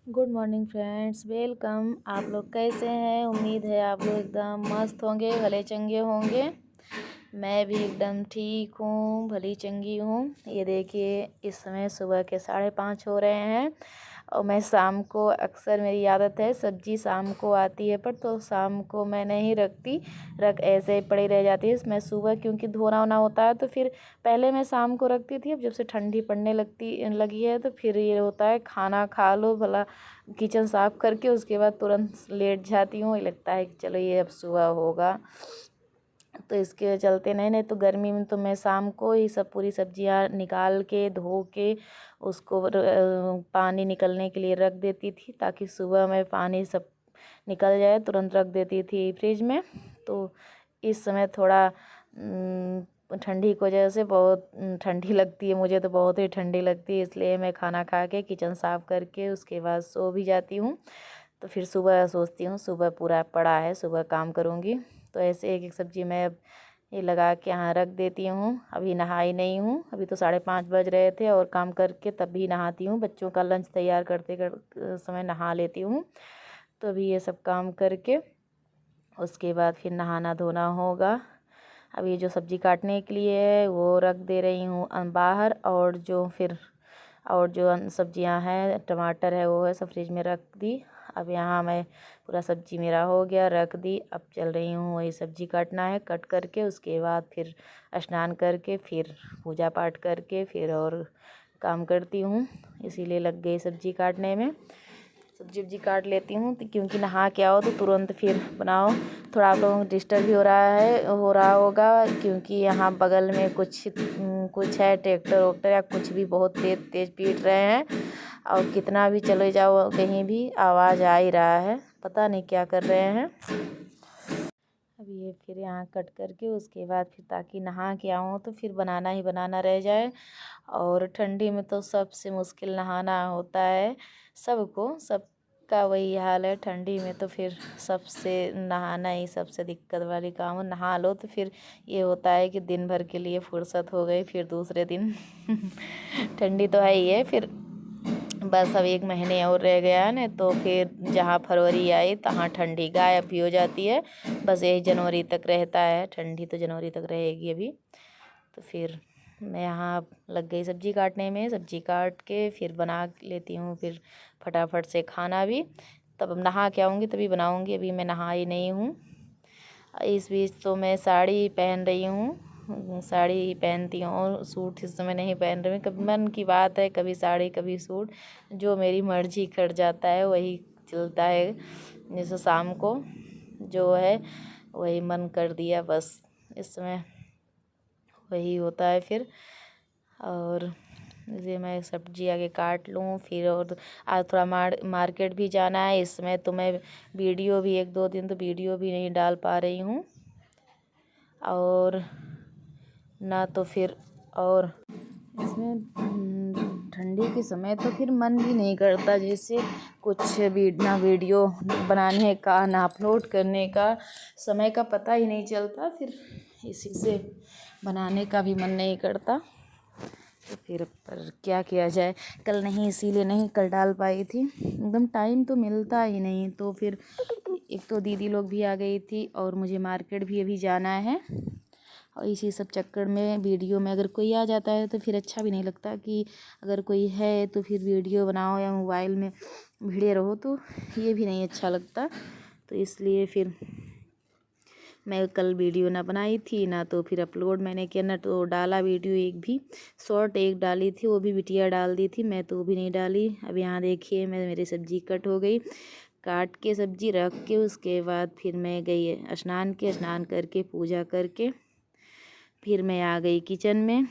Good morning friends, welcome. आप लोग कैसे हैं? उम्मीद है आप लोग एकदम मस्त होंगे, भले चंगे होंगे। मैं भी एकदम ठीक हूँ, भली चंगी हूँ। ये देखिए, इस समय सुबह के 5:30 हो रहे हैं और मैं शाम को, अक्सर मेरी आदत है सब्ज़ी शाम को आती है, पर तो शाम को मैं नहीं रखती, रख ऐसे ही पड़ी रह जाती है। मैं सुबह क्योंकि धोना वोना होता है तो फिर पहले मैं शाम को रखती थी। अब जब से ठंडी पड़ने लगी है तो फिर ये होता है खाना खा लो भला, किचन साफ़ करके उसके बाद तुरंत लेट जाती हूँ। ये लगता है कि चलो ये अब सुबह होगा, तो इसके चलते नहीं तो गर्मी में तो मैं शाम को ही सब पूरी सब्जियां निकाल के धो के उसको पानी निकलने के लिए रख देती थी, ताकि सुबह में पानी सब निकल जाए। तुरंत रख देती थी फ्रिज में। तो इस समय थोड़ा ठंडी की वजह से बहुत ठंडी लगती है, मुझे तो बहुत ही ठंडी लगती है, इसलिए मैं खाना खा के किचन साफ़ करके उसके बाद सो भी जाती हूँ। तो फिर सुबह सोचती हूँ सुबह पूरा पड़ा है, सुबह काम करूँगी। तो ऐसे एक एक सब्ज़ी मैं अब ये लगा के यहाँ रख देती हूँ। अभी नहाई नहीं हूँ, अभी तो 5:30 बज रहे थे और काम करके तब भी नहाती हूँ। बच्चों का लंच तैयार करते समय नहा लेती हूँ। तो अभी ये सब काम करके उसके बाद फिर नहाना धोना होगा। अब ये जो सब्ज़ी काटने के लिए है वो रख दे रही हूँ बाहर, और जो सब्जियां हैं, टमाटर है वो है सब फ्रिज में रख दी। अब यहाँ मैं पूरा सब्जी मेरा हो गया, रख दी। अब चल रही हूँ वही सब्जी काटना है, कट करके उसके बाद फिर स्नान करके फिर पूजा पाठ करके फिर और काम करती हूँ। इसीलिए लग गई सब्जी काटने में। सब्जी वब्जी काट लेती हूँ तो क्योंकि नहा के आओ तो तुरंत फिर बनाओ। थोड़ा आप लोगों को डिस्टर्ब भी हो रहा होगा, क्योंकि यहाँ बगल में कुछ है, ट्रैक्टर वैक्टर या कुछ भी बहुत तेज़ तेज़ पीट रहे हैं, और कितना भी चले जाओ कहीं भी आवाज़ आ ही रहा है, पता नहीं क्या कर रहे हैं। अब ये फिर यहाँ कट करके उसके बाद फिर ताकि नहा के आऊँ तो फिर बनाना ही बनाना रह जाए। और ठंडी में तो सबसे मुश्किल नहाना होता है, सबका वही हाल है। ठंडी में तो फिर सबसे नहाना ही सबसे दिक्कत वाली काम है। नहा लो तो फिर ये होता है कि दिन भर के लिए फुर्सत हो गई फिर दूसरे दिन। ठंडी तो है ही है। फिर बस अब 1 महीने और रह गया है ना, तो फिर जहाँ फरवरी आई तहाँ ठंडी गायब भी हो जाती है। बस यही जनवरी तक रहता है, ठंडी तो जनवरी तक रहेगी अभी। तो फिर मैं यहाँ लग गई सब्जी काटने में, सब्जी काट के फिर बना लेती हूँ फिर फटाफट से खाना भी। तब अब नहा के आऊँगी तभी बनाऊँगी, अभी मैं नहाई नहीं हूँ। इस बीच तो मैं साड़ी पहन रही हूँ, साड़ी पहनती हूँ, सूट इस समय नहीं पहन रही हूँ। कभी मन की बात है, कभी साड़ी कभी सूट, जो मेरी मर्जी कर जाता है वही चलता है। जैसे शाम को जो है वही मन कर दिया, बस इस समय वही होता है फिर। और इसे मैं सब्जी आगे काट लूँ फिर, और आज थोड़ा मार्केट भी जाना है। इसमें तो मैं वीडियो भी 1-2 दिन तो वीडियो भी नहीं डाल पा रही हूँ, और ना तो फिर और इसमें ठंडी के समय तो फिर मन भी नहीं करता, जैसे कुछ भी ना वीडियो बनाने का ना अपलोड करने का, समय का पता ही नहीं चलता, फिर इसी से बनाने का भी मन नहीं करता। तो फिर पर क्या किया जाए, कल नहीं, इसीलिए नहीं कल डाल पाई थी, एकदम टाइम तो मिलता ही नहीं। तो फिर एक तो दीदी लोग भी आ गई थी और मुझे मार्केट भी अभी जाना है, और इसी सब चक्कर में वीडियो में अगर कोई आ जाता है तो फिर अच्छा भी नहीं लगता, कि अगर कोई है तो फिर वीडियो बनाओ या मोबाइल में भिड़े रहो, तो ये भी नहीं अच्छा लगता। तो इसलिए फिर मैं कल वीडियो ना बनाई थी, ना तो फिर अपलोड मैंने किया, ना तो डाला वीडियो एक भी। शॉर्ट एक डाली थी, वो भी बिटिया डाल दी थी, मैं तो वो भी नहीं डाली। अब यहाँ देखिए मेरी सब्ज़ी कट हो गई, काट के सब्ज़ी रख के उसके बाद फिर मैं गई स्नान करके पूजा करके फिर मैं आ गई किचन में।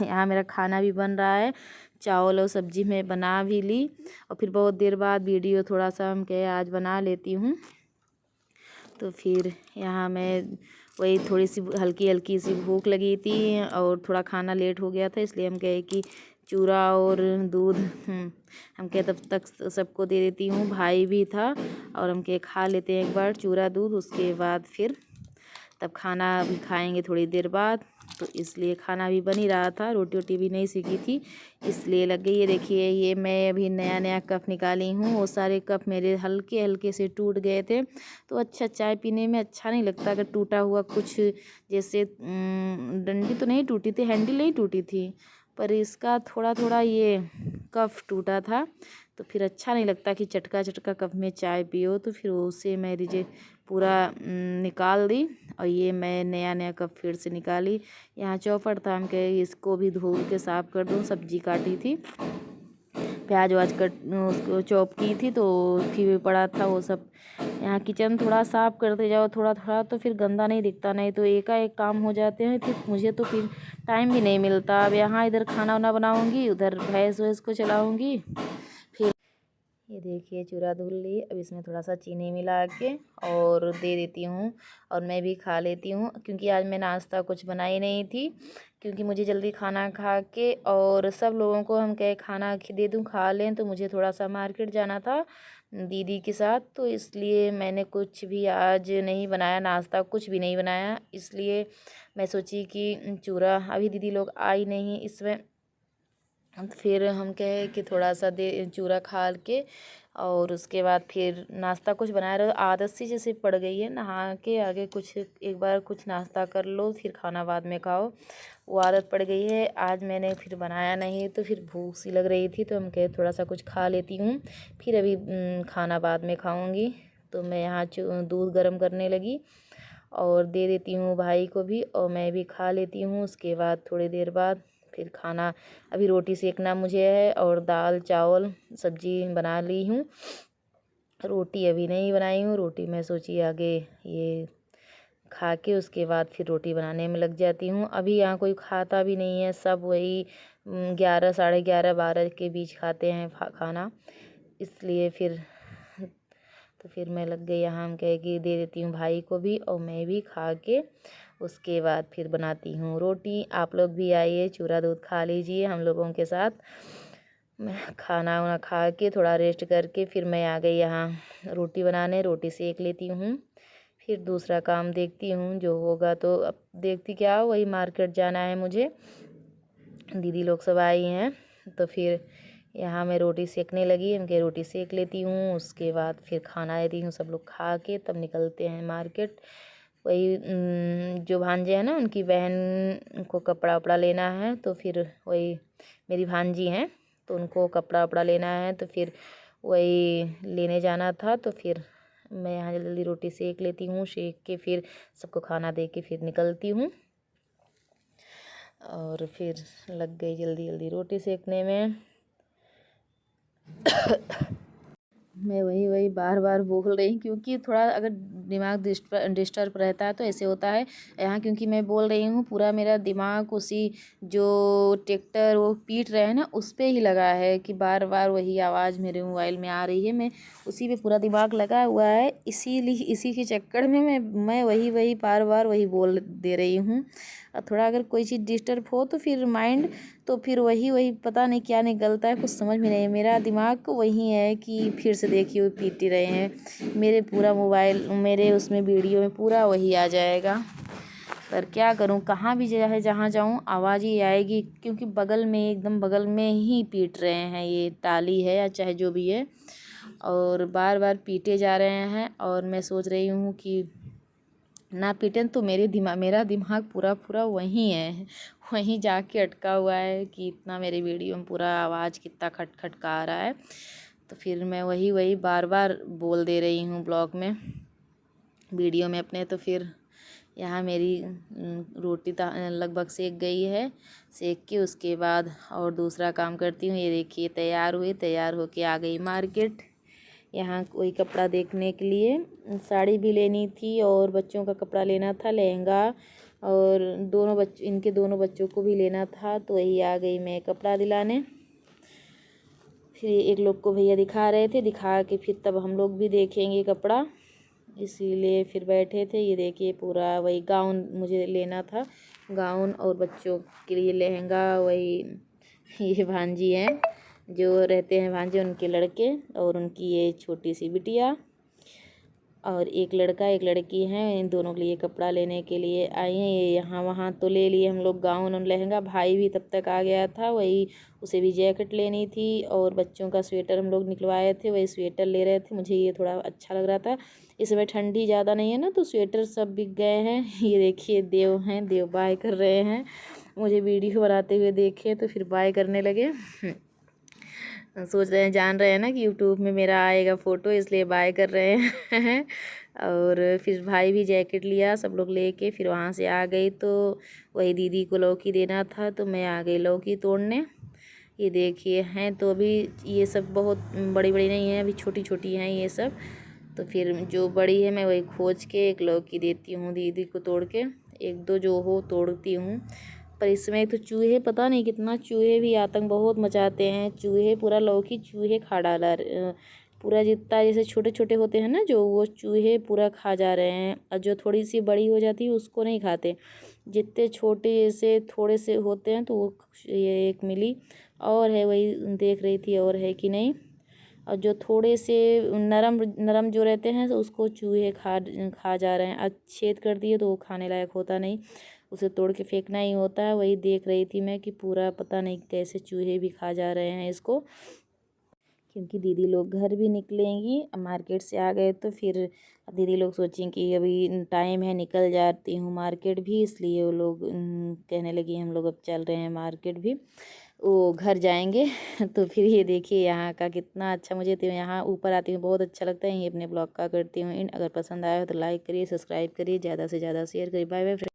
यहाँ मेरा खाना भी बन रहा है, चावल और सब्ज़ी मैं बना भी ली, और फिर बहुत देर बाद वीडियो थोड़ा सा हम कहे आज बना लेती हूँ। तो फिर यहाँ मैं वही थोड़ी सी हल्की हल्की सी भूख लगी थी और थोड़ा खाना लेट हो गया था, इसलिए हम कहे कि चूरा और दूध हम कहे तब तक सबको दे देती हूँ। भाई भी था और हम कहे खा लेते हैं एक बार चूरा दूध, उसके बाद फिर तब खाना भी खाएंगे थोड़ी देर बाद। तो इसलिए खाना भी बन ही रहा था, रोटी वोटी भी नहीं सीखी थी, इसलिए लग गई। ये देखिए, ये मैं अभी नया नया कप निकाली हूँ। वो सारे कप मेरे हल्के हल्के से टूट गए थे, तो अच्छा चाय पीने में अच्छा नहीं लगता अगर टूटा हुआ कुछ, जैसे डंडी तो नहीं टूटी थी, हैंडल नहीं टूटी थी, पर इसका थोड़ा थोड़ा ये कप टूटा था, तो फिर अच्छा नहीं लगता कि चटका चटका कप में चाय पियो। तो फिर उसे मैं लीजिए पूरा निकाल दी, और ये मैं नया नया कप फिर से निकाली। यहाँ चौपड़ था, हम कहे इसको भी धो के साफ़ कर दूँ। सब्जी काटी थी, प्याज वाज कट उसको चॉप की थी, तो फिर भी पड़ा था वो सब। यहाँ किचन थोड़ा साफ़ करते जाओ थोड़ा थोड़ा, तो फिर गंदा नहीं दिखता, नहीं तो एकाएक काम हो जाते हैं। फिर मुझे तो फिर टाइम भी नहीं मिलता। अब यहाँ इधर खाना वाना बनाऊँगी, उधर भैंस वैंस को चलाऊँगी। फिर ये देखिए चूरा धुल ली, अब इसमें थोड़ा सा चीनी मिला के और दे देती हूँ, और मैं भी खा लेती हूँ, क्योंकि आज मैं नाश्ता कुछ बनाई नहीं थी, क्योंकि मुझे जल्दी खाना खा के और सब लोगों को हम कहे खाना दे दूँ खा लें, तो मुझे थोड़ा सा मार्केट जाना था दीदी के साथ, तो इसलिए मैंने कुछ भी आज नहीं बनाया, नाश्ता कुछ भी नहीं बनाया। इसलिए मैं सोची कि चूरा, अभी दीदी लोग आई नहीं इसमें, फिर हम कहे कि थोड़ा सा दे चूरा खा के, और उसके बाद फिर नाश्ता कुछ बनाया रहो। आदत सी जैसे पड़ गई है, नहा के आगे कुछ एक बार कुछ नाश्ता कर लो, फिर खाना बाद में खाओ, वो आदत पड़ गई है। आज मैंने फिर बनाया नहीं, तो फिर भूख सी लग रही थी, तो हम कहे थोड़ा सा कुछ खा लेती हूँ, फिर अभी खाना बाद में खाऊँगी। तो मैं यहाँ दूध गर्म करने लगी और दे देती हूँ भाई को भी, और मैं भी खा लेती हूँ। उसके बाद थोड़ी देर बाद फिर खाना, अभी रोटी सेकना मुझे है, और दाल चावल सब्जी बना ली हूँ। रोटी अभी नहीं बनाई हूँ, रोटी मैं सोची आगे ये खा के उसके बाद फिर रोटी बनाने में लग जाती हूँ। अभी यहाँ कोई खाता भी नहीं है, सब वही 11 साढ़े 11 12 के बीच खाते हैं खाना, इसलिए फिर तो फिर मैं लग गई यहाँ, हम कहे कि दे देती हूँ भाई को भी, और मैं भी खा के उसके बाद फिर बनाती हूँ रोटी। आप लोग भी आइए, चूरा दूध खा लीजिए हम लोगों के साथ। मैं खाना वाना खा के थोड़ा रेस्ट करके फिर मैं आ गई यहाँ रोटी बनाने, रोटी सेक लेती हूँ, फिर दूसरा काम देखती हूँ जो होगा। तो अब देखती क्या, वही मार्केट जाना है मुझे, दीदी लोग सब आई हैं, तो फिर यहाँ मैं रोटी सेकने लगी, उनके रोटी सेक लेती हूँ, उसके बाद फिर खाना देती हूँ, सब लोग खा के तब निकलते हैं मार्केट। वही जो भांजे हैं ना, उनकी बहन को कपड़ा वपड़ा लेना है, तो फिर वही मेरी भांजी हैं, तो उनको कपड़ा वपड़ा लेना है, तो फिर वही लेने जाना था। तो फिर मैं यहाँ जल्दी जल्दी रोटी सेक लेती हूँ, सेक के फिर सबको खाना दे के फिर निकलती हूँ, और फिर लग गई जल्दी जल्दी रोटी सेकने में। मैं वही वही बार बार बोल रही, क्योंकि थोड़ा अगर दिमाग डिस्टर्ब रहता है तो ऐसे होता है। यहाँ क्योंकि मैं बोल रही हूँ, पूरा मेरा दिमाग उसी जो ट्रैक्टर वो पीट रहे हैं ना उस पे ही लगा है, कि बार बार वही आवाज़ मेरे मोबाइल में आ रही है, मैं उसी पे पूरा दिमाग लगा हुआ है, इसीलिए इसी के चक्कर में मैं वही वही बार बार वही बोल दे रही हूँ। थोड़ा अगर कोई चीज़ डिस्टर्ब हो तो फिर माइंड, तो फिर वही वही पता नहीं क्या निकलता है, कुछ समझ में नहीं। मेरा दिमाग वही है कि फिर से देखिए वो पीट ही रहे हैं, मेरे पूरा मोबाइल मेरे उसमें वीडियो में पूरा वही आ जाएगा। पर क्या करूं, कहाँ भी है जहाँ जाऊं आवाज़ ही आएगी, क्योंकि बगल में एकदम बगल में ही पीट रहे हैं, ये टाली है या चाहे जो भी है, और बार बार पीटे जा रहे हैं। और मैं सोच रही हूँ कि ना पीटें, तो मेरा दिमाग पूरा पूरा वहीं है, वहीं जाके अटका हुआ है, कि इतना मेरे वीडियो में पूरा आवाज़ कितना खट खट का आ रहा है। तो फिर मैं वही वही बार बार बोल दे रही हूँ ब्लॉग में, वीडियो में अपने। तो फिर यहाँ मेरी रोटी लगभग सेक गई है, सेक के उसके बाद और दूसरा काम करती हूँ। ये देखिए तैयार हुई, तैयार होके आ गई मार्केट, यहाँ कोई कपड़ा देखने के लिए। साड़ी भी लेनी थी और बच्चों का कपड़ा लेना था, लहंगा, और इनके दोनों बच्चों को भी लेना था, तो वही आ गई मैं कपड़ा दिलाने। फिर एक लोग को भैया दिखा रहे थे, दिखा के फिर तब हम लोग भी देखेंगे कपड़ा, इसीलिए फिर बैठे थे। ये देखिए पूरा वही गाउन मुझे लेना था, गाउन और बच्चों के लिए लहंगा। वही ये भांजी हैं जो रहते हैं भांजे, उनके लड़के और उनकी ये छोटी सी बिटिया। और एक लड़का एक लड़की हैं, इन दोनों के लिए कपड़ा लेने के लिए आई हैं। ये यहाँ वहाँ तो ले लिए हम लोग गाउन और लहंगा। भाई भी तब तक आ गया था, वही उसे भी जैकेट लेनी थी और बच्चों का स्वेटर हम लोग निकलवाए थे, वही स्वेटर ले रहे थे। मुझे ये थोड़ा अच्छा लग रहा था, इस समय ठंडी ज़्यादा नहीं है ना, तो स्वेटर सब बिक गए हैं। ये देखिए देव हैं, देव बाय कर रहे हैं। मुझे वीडियो बनाते हुए देखे तो फिर बाय करने लगे। सोच रहे हैं, जान रहे हैं ना कि यूट्यूब में मेरा आएगा फ़ोटो, इसलिए बाय कर रहे हैं। और फिर भाई भी जैकेट लिया, सब लोग लेके फिर वहाँ से आ गई। तो वही दीदी को लौकी देना था तो मैं आ गई लौकी तोड़ने। ये देखिए हैं, तो अभी ये सब बहुत बड़ी बड़ी नहीं है, अभी छोटी छोटी हैं ये सब। तो फिर जो बड़ी है मैं वही खोज के एक लौकी देती हूँ दीदी को तोड़ के, एक दो जो हो तोड़ती हूँ। पर इसमें तो चूहे, पता नहीं कितना चूहे भी आतंक बहुत मचाते हैं। चूहे पूरा लौकी चूहे खा डाला, पूरा जितना जैसे छोटे छोटे होते हैं ना जो, वो चूहे पूरा खा जा रहे हैं। और जो थोड़ी सी बड़ी हो जाती है उसको नहीं खाते, जितने छोटे जैसे थोड़े से होते हैं तो वो। ये एक मिली और है, वही देख रही थी और है कि नहीं। और जो थोड़े से नरम नरम जो रहते हैं तो उसको चूहे खा जा रहे हैं। आज छेद कर दिए तो वो खाने लायक होता नहीं, उसे तोड़ के फेंकना ही होता है। वही देख रही थी मैं कि पूरा पता नहीं कैसे चूहे भी खा जा रहे हैं इसको। क्योंकि दीदी लोग घर भी निकलेंगी, मार्केट से आ गए तो फिर दीदी लोग सोचें कि अभी टाइम है निकल जाती हूँ मार्केट भी, इसलिए वो लोग कहने लगी हम लोग अब चल रहे हैं मार्केट भी, वो घर जाएंगे। तो फिर ये देखिए यहाँ का कितना अच्छा, मुझे तो यहाँ ऊपर आती हूँ बहुत अच्छा लगता है। ये अपने ब्लॉग का करती हूँ अगर पसंद आया हो तो लाइक करिए, सब्सक्राइब करिए, ज़्यादा से ज़्यादा शेयर करिए। Bye bye.